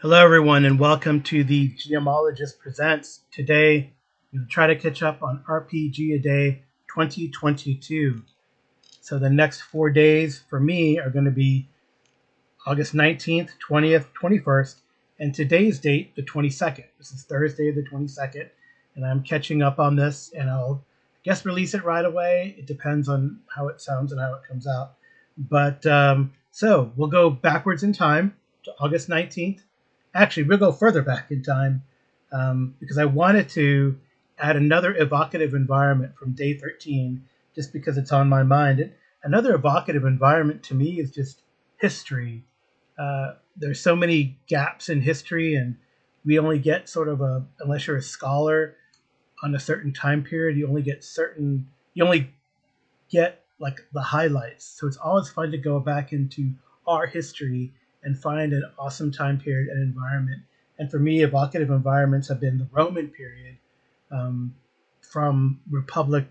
Hello, everyone, and welcome to the Geomologist Presents. Today, we'll try to catch up on RPGaDay 2022. So the next 4 days for me are going to be August 19th, 20th, 21st, and today's date, the 22nd. This is Thursday, the 22nd, and I'm catching up on this, and I'll release it right away. It depends on how it sounds and how it comes out. But so we'll go backwards in time to August 19th. Actually, we'll go further back in time because I wanted to add another evocative environment from day 13 just because it's on my mind. And another evocative environment to me is just history. There's so many gaps in history, and we only get unless you're a scholar on a certain time period, you only get like the highlights. So it's always fun to go back into our history and find an awesome time period and environment. And for me, evocative environments have been the Roman period, from Republic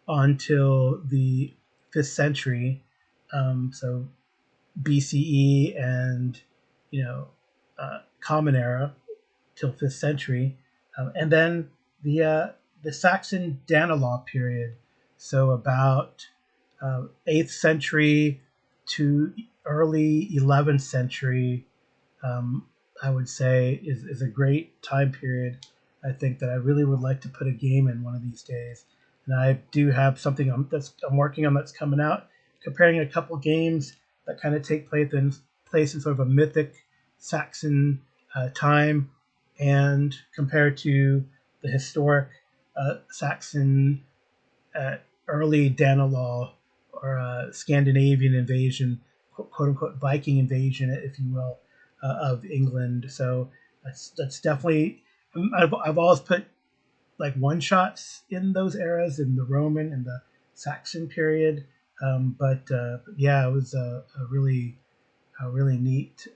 until the 5th century. So BCE and Common Era till 5th century, and then the Saxon Danelaw period. So about 8th century to early 11th century, I would say is a great time period. I think that I really would like to put a game in one of these days, and I do have something I'm working on that's coming out, comparing a couple games that kind of take place in sort of a mythic Saxon time, and compared to the historic Saxon early Danelaw or Scandinavian invasion, quote unquote Viking invasion, if you will, of England. So that's definitely, I've always put like one shots in those eras, in the Roman and the Saxon period. But yeah, it was a really neat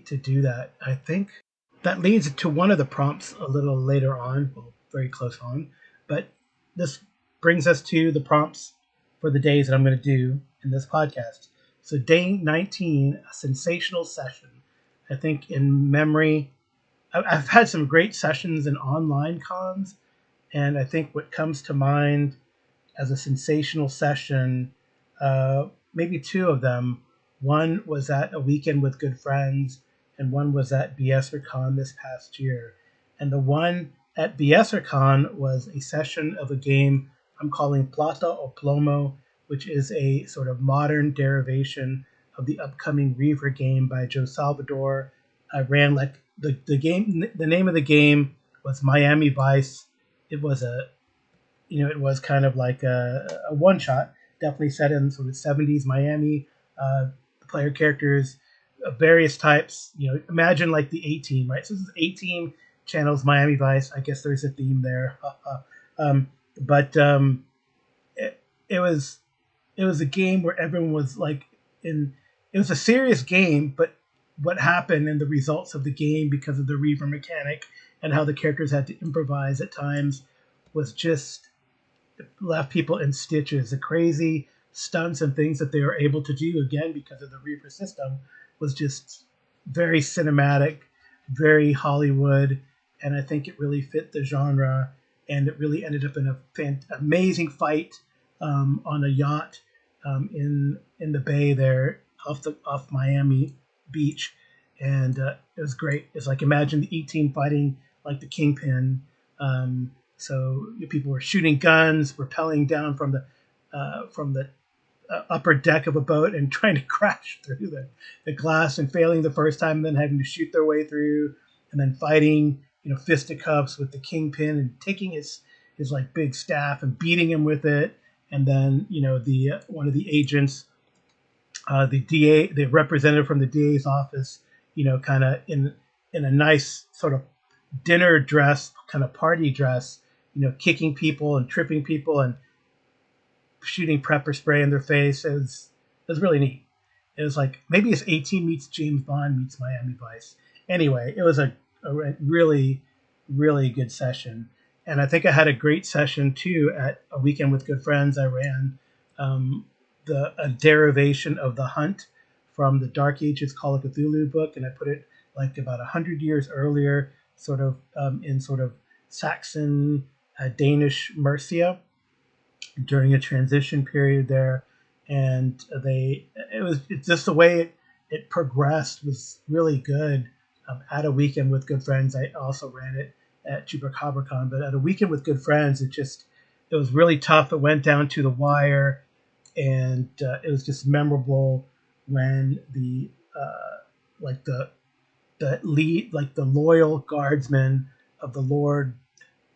to do that. I think that leads to one of the prompts a little later on, well, very close on. But this brings us to the prompts for the days that I'm going to do in this podcast. So day 19, a sensational session. I think in memory, I've had some great sessions in online cons, and I think what comes to mind as a sensational session, maybe two of them. One was at A Weekend with Good Friends, and one was at BSERCon this past year. And the one at BSERCon was a session of a game I'm calling Plata o Plomo, which is a sort of modern derivation of the upcoming Reaver game by Joe Salvador. I ran like the game. The name of the game was Miami Vice. It was it was kind of like a one shot, definitely set in sort of 70s Miami. The player characters of various types. Imagine like the A-Team, right? So this is A-Team channels Miami Vice. I guess there's a theme there. But it was a game where everyone was like in. It was a serious game, but what happened and the results of the game because of the Reaver mechanic and how the characters had to improvise at times was just left people in stitches. The crazy stunts and things that they were able to do, again because of the Reaper system, was just very cinematic, very Hollywood, and I think it really fit the genre. And it really ended up in a amazing fight on a yacht in the bay there off Miami Beach, and it was great. It's like, imagine the E-Team fighting like the Kingpin. So people were shooting guns, rappelling down from the upper deck of a boat and trying to crash through the glass and failing the first time, and then having to shoot their way through, and then fighting fisticuffs with the Kingpin and taking his like big staff and beating him with it, and then the one of the agents, the DA, the representative from the DA's office, kind of in a nice sort of dinner dress, kind of party dress, kicking people and tripping people and shooting pepper spray in their face. It was really neat. It was like, maybe it's 18 meets James Bond meets Miami Vice. Anyway, it was a really, really good session. And I think I had a great session too at A Weekend with Good Friends. I ran a derivation of The Hunt from the Dark Ages Call of Cthulhu book, and I put it like about 100 years earlier, sort of in sort of Saxon Danish Mercia during a transition period there, and it's just the way it progressed was really good. At a weekend with good friends, I also ran it at ChupacabраCon, but at a weekend with good friends, it was really tough. It went down to the wire, and it was just memorable when the lead, like the loyal guardsman of the Lord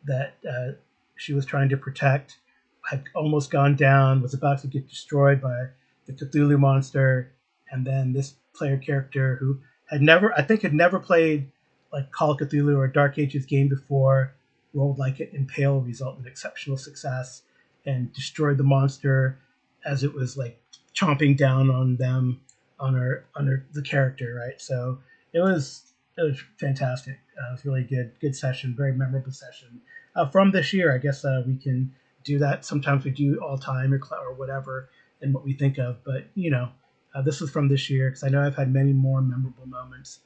that she was trying to protect, had almost gone down, was about to get destroyed by the Cthulhu monster, and then this player character who had never played like Call of Cthulhu or Dark Ages game before, rolled like an impale result with exceptional success and destroyed the monster as it was like chomping down on them, the character, right? So it was fantastic. It was really good session, very memorable session from this year. I guess we can do that. Sometimes we do all time or whatever and what we think of, but this was from this year because I know I've had many more memorable moments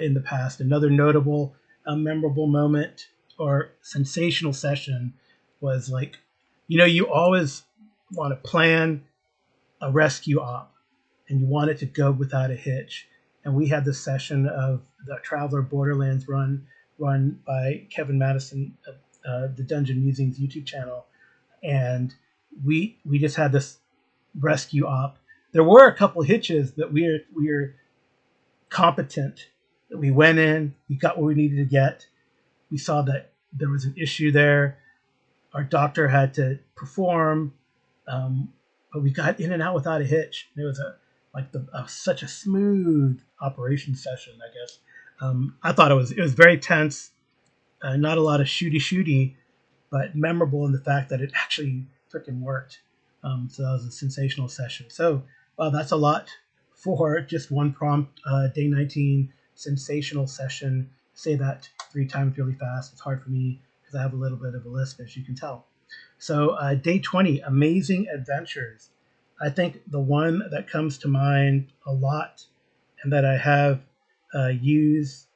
in the past. Another notable memorable moment or sensational session was like, you always want to plan a rescue op and you want it to go without a hitch. And we had this session of the Traveler Borderlands run by Kevin Madison, the Dungeon Musings YouTube channel, and we just had this rescue op. There were a couple hitches, but we were competent. We went in, we got what we needed to get. We saw that there was an issue there. Our doctor had to perform, but we got in and out without a hitch. It was such a smooth operation session, I guess. I thought it was very tense, not a lot of shooty, but memorable in the fact that it actually freaking worked. So that was a sensational session. So, well, that's a lot for just one prompt. Day 19, sensational session. Say that 3 times really fast. It's hard for me because I have a little bit of a lisp, as you can tell. So day 20, amazing adventures. I think the one that comes to mind a lot and that I have used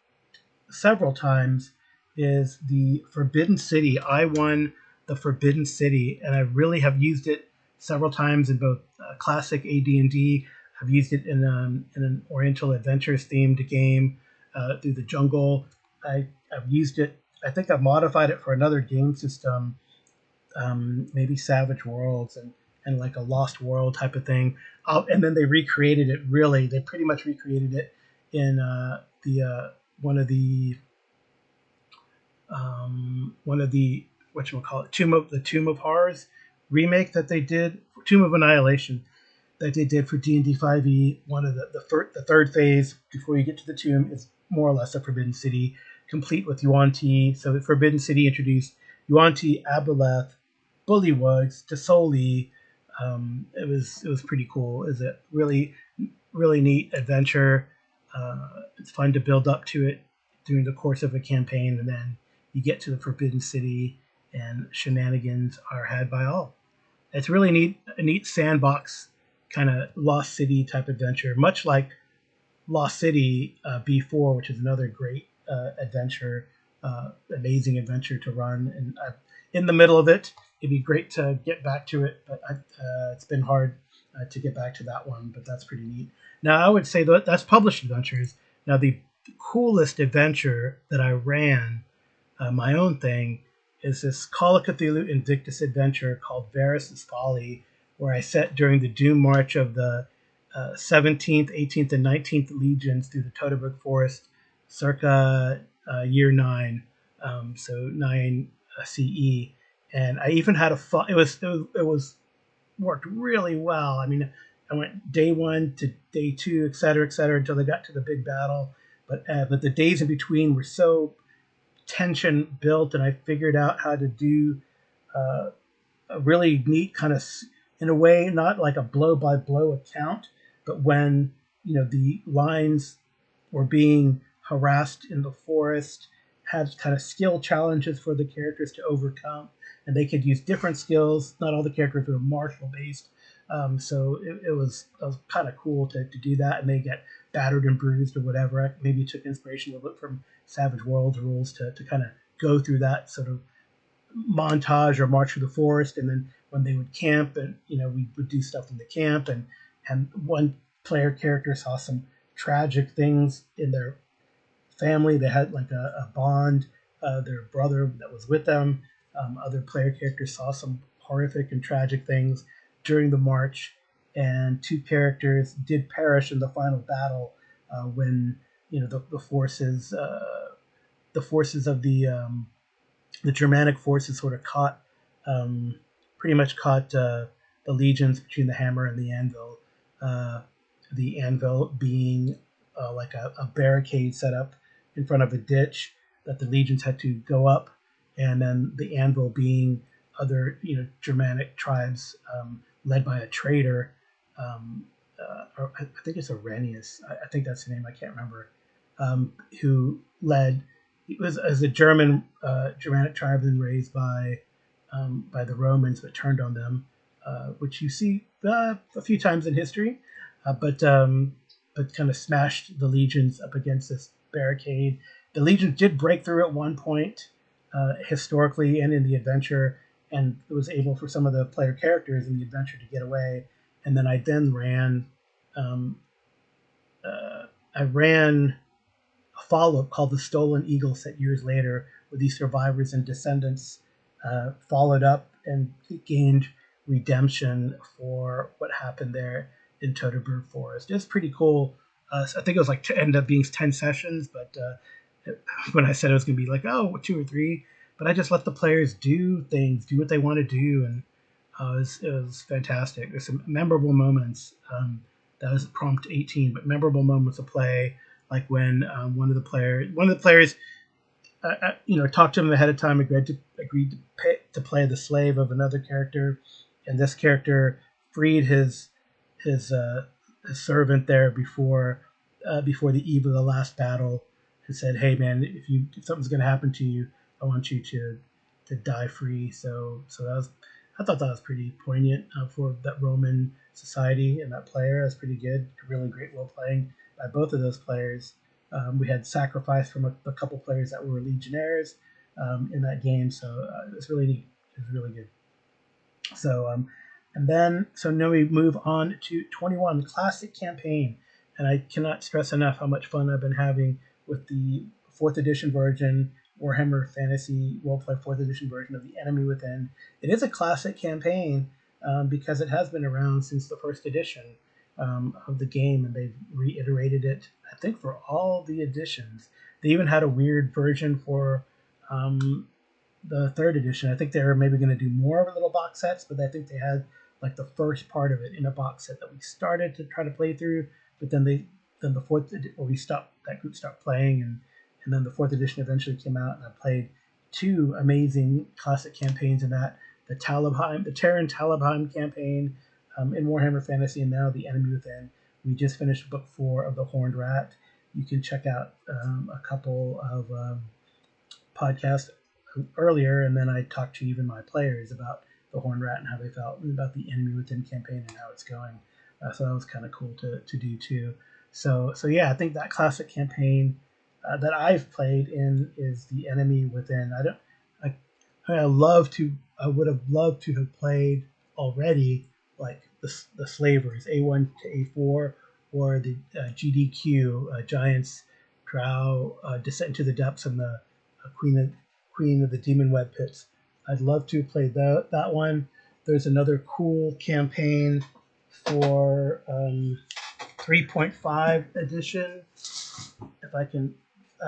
several times is the Forbidden City. I won the Forbidden City, and I really have used it several times in both classic AD&D. I've used it in an Oriental Adventures themed game through the jungle. I've used it. I think I've modified it for another game system, maybe Savage Worlds and like a Lost World type of thing. And then they recreated it. Really, they pretty much recreated it in one of the whatchamacallit, Tomb of Horrors remake that they did, Tomb of Annihilation that they did for D&D 5e. One of the third phase before you get to the tomb is more or less a Forbidden City, complete with Yuan-Ti. So the Forbidden City introduced Yuan-Ti, Aboleth, Bullywugs, Tasoli. It was pretty cool. It's a really neat adventure. It's fun to build up to it during the course of a campaign, and then you get to the Forbidden City, and shenanigans are had by all. It's really a neat sandbox kind of Lost City type adventure, much like Lost City B4, which is another great adventure, amazing adventure to run. And I'm in the middle of it. It'd be great to get back to it, but it's been hard to get back to that one, but that's pretty neat. Now, I would say that's published adventures. Now, the coolest adventure that I ran, my own thing, is this Call of Cthulhu Invictus adventure called Varys' Folly, where I set during the Doom March of the 17th, 18th, and 19th Legions through the Toteberg Forest, circa year 9, so 9 CE. And I even had it was worked really well. I mean, I went day 1 to day 2, et cetera, until they got to the big battle. But the days in between were so tension built, and I figured out how to do a really neat kind of, in a way, not like a blow by blow account, but when the lines were being harassed in the forest, had kind of skill challenges for the characters to overcome, and they could use different skills. Not all the characters were martial based, So it was kind of cool to do that, and they get battered and bruised or whatever. I maybe took inspiration a little bit from Savage Worlds rules to kind of go through that sort of montage or march through the forest, and then when they would camp, and we would do stuff in the camp, and one player character saw some tragic things in their family. They had like a bond, their brother that was with them. Other player characters saw some horrific and tragic things during the march, and two characters did perish in the final battle when the forces of the Germanic forces sort of pretty much caught the legions between the hammer and the anvil. The anvil being like a barricade set up in front of a ditch that the legions had to go up, and then the anvil being other Germanic tribes led by a traitor. Or I think it's Arrhenius. I think that's the name. I can't remember. Who led? It was as a Germanic tribe and raised by the Romans, but turned on them, which you see a few times in history, but kind of smashed the legions up against this barricade. The legions did break through at one point, historically and in the adventure, and it was able for some of the player characters in the adventure to get away. And then I ran. I ran a follow-up called The Stolen Eagle, set years later, where these survivors and descendants followed up and gained redemption for what happened there in Toteberg Forest. It was pretty cool. I think it was like ended up being 10 sessions, but when I said it was going to be like 2 or 3, but I just let the players do things, do what they want to do, and it was fantastic. There's some memorable moments. That was prompt 18, but memorable moments of play, like when one of the players, talked to him ahead of time, agreed to play the slave of another character, and this character freed his servant there before the eve of the last battle, and said, "Hey man, if something's going to happen to you, I want you to die free." So I thought that was pretty poignant for that Roman society and that player. It was pretty good, really great role playing by both of those players. We had sacrifice from a couple players that were legionnaires in that game, so it was really neat. It was really good. So now we move on to 21, the classic campaign, and I cannot stress enough how much fun I've been having with the 4th edition version, Warhammer Fantasy Roleplay 4th edition version of The Enemy Within. It is a classic campaign because it has been around since the 1st edition of the game, and they've reiterated it, I think, for all the editions. They even had a weird version for the 3rd edition. I think they were maybe going to do more of a little box sets, but I think they had like the first part of it in a box set that we started to try to play through, but then the 4th, or that group stopped playing, and then the 4th edition eventually came out, and I played 2 amazing classic campaigns in that: the Terran Talabheim campaign in Warhammer Fantasy, and now The Enemy Within. We just finished book 4 of The Horned Rat. You can check out a couple of podcasts earlier, and then I talked to even my players about The Horned Rat and how they felt about The Enemy Within campaign and how it's going. So that was kind of cool to do too. So yeah, I think that classic campaign that I've played in is The Enemy Within. I would have loved to have played already like the Slavers, A1 to A4, or the GDQ, Giants, Drow, Descent into the Depths, and the Queen of the Demon Web Pits. I'd love to play that one. There's another cool campaign for 3.5 edition. If I can,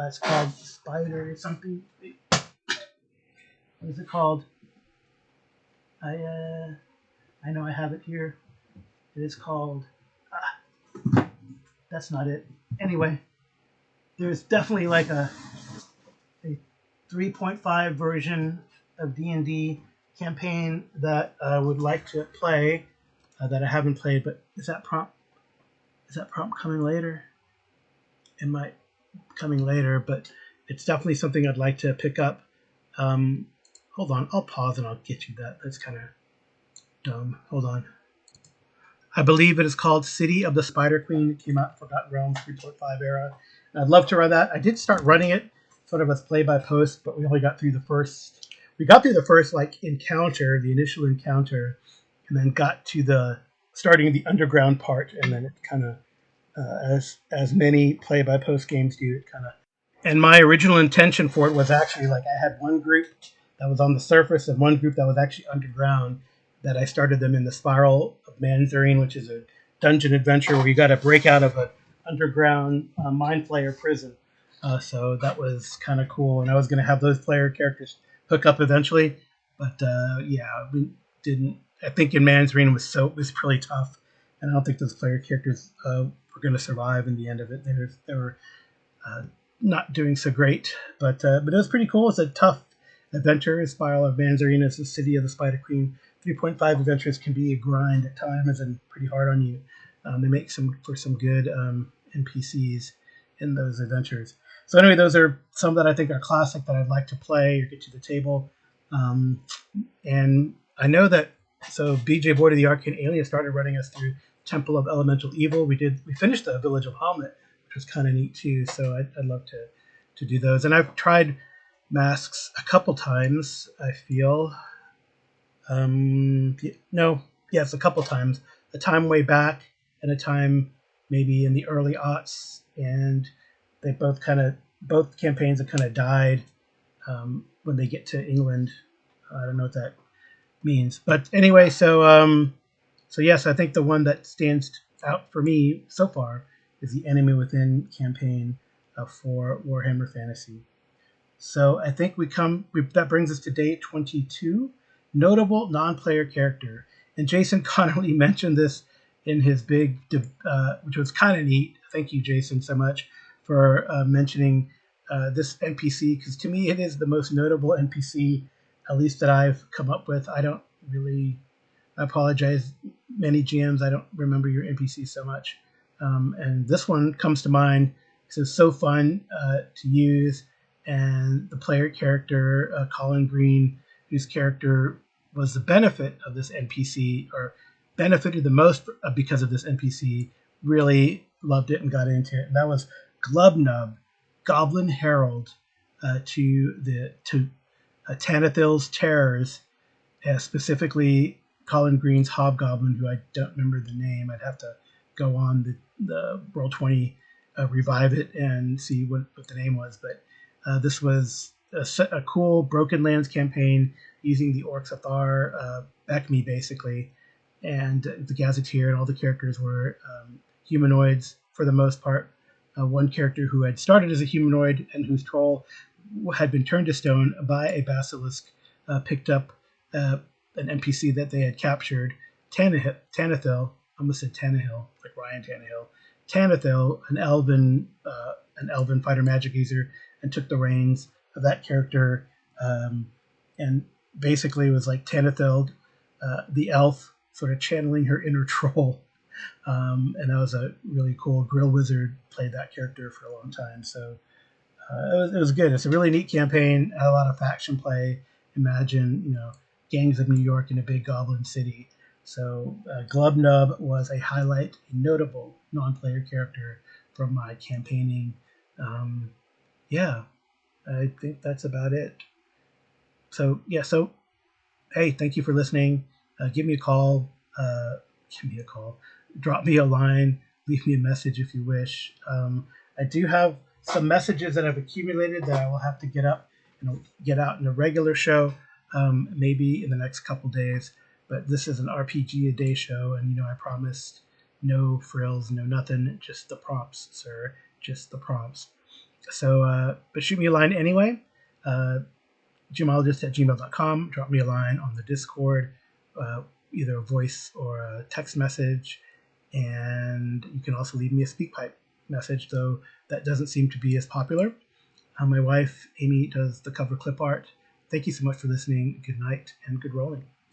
it's called Spider or something. What is it called? I know I have it here. It is called. That's not it. Anyway, there's definitely like a 3.5 version of D&D campaign that I would like to play that I haven't played. But is that prompt coming later? It might coming later, but it's definitely something I'd like to pick up. Hold on, I'll pause and I'll get you that. That's kind of dumb. Hold on. I believe it is called City of the Spider Queen. It came out Forgotten Realms 3.5 era. And I'd love to run that. I did start running it sort of as play by post, but we only got through the first. We got through the first like encounter, the initial encounter, and then got to the starting the underground part, and then it kind of as many play by post games do, it kind of. And my original intention for it was actually like I had one group that was on the surface and one group that was actually underground. That I started them in the Spiral of Manzarine, which is a dungeon adventure where you got to break out of an underground mind flayer prison. So that was kind of cool, and I was going to have those player characters hook up eventually, but yeah, we didn't. I think in Manzarine was really tough, and I don't think those player characters were going to survive in the end of it. They were not doing so great, but it was pretty cool. It's a tough adventure. Spiral of Manzarine is the City of the Spider Queen. 3.5 adventures can be a grind at times and pretty hard on you. They make some good NPCs in those adventures. So anyway, those are some that I think are classic that I'd like to play or get to the table. And I know that so BJ Boyd of the Arcane Alien started running us through Temple of Elemental Evil. We finished the Village of Hamlet, which was kind of neat too. So I'd love to do those. And I've tried Masks a couple times. I feel yes, a couple times. A time way back and a time maybe in the early aughts, and they both campaigns have kind of died when they get to England. I don't know what that means, but anyway, so yes, I think the one that stands out for me so far is the Enemy Within campaign for Warhammer Fantasy. So I think that brings us to day 22, notable non-player character. And Jason Connerrly mentioned this in his big, which was kind of neat. Thank you, Jason, so much for mentioning this NPC, because to me it is the most notable NPC, at least that I've come up with. I apologize, many GMs, I don't remember your NPCs so much. And this one comes to mind because it's so fun to use. And the player character, Collin Green, whose character was the benefit of this NPC, or benefited the most because of this NPC, really loved it and got into it. And that was Glubnub, Goblin Herald, to Tanathil's Terrors, specifically Collin Green's Hobgoblin, who I don't remember the name. I'd have to go on the Roll20, revive it, and see what the name was. But this was a cool Broken Lands campaign using the Orcs of Thar, BECMI basically, and the Gazetteer, and all the characters were humanoids for the most part. One character who had started as a humanoid and whose troll had been turned to stone by a basilisk picked up an NPC that they had captured, Tanathil. I almost said Tannehill, like Ryan Tannehill. Tanathil, an elven fighter magic user, and took the reins of that character, and basically was like Tanathil, the elf, sort of channeling her inner troll. And that was a really cool. Grill Wizard played that character for a long time, so it was good. It's a really neat campaign. Had a lot of faction play. Imagine, gangs of New York in a big goblin city. So Glubnub was a highlight, a notable non-player character from my campaigning. Yeah, I think that's about it. So yeah, hey, thank you for listening. Give me a call. Drop me a line. Leave me a message if you wish. I do have some messages that I've accumulated that I will have to get out in a regular show, maybe in the next couple days. But this is an RPG a day show, and I promised no frills, no nothing, just the prompts, sir, just the prompts. So, but shoot me a line anyway. Gemologist@gmail.com. Drop me a line on the Discord, either a voice or a text message, and you can also leave me a SpeakPipe message, though that doesn't seem to be as popular. My wife, Amy, does the cover clip art. Thank you so much for listening. Good night and good rolling.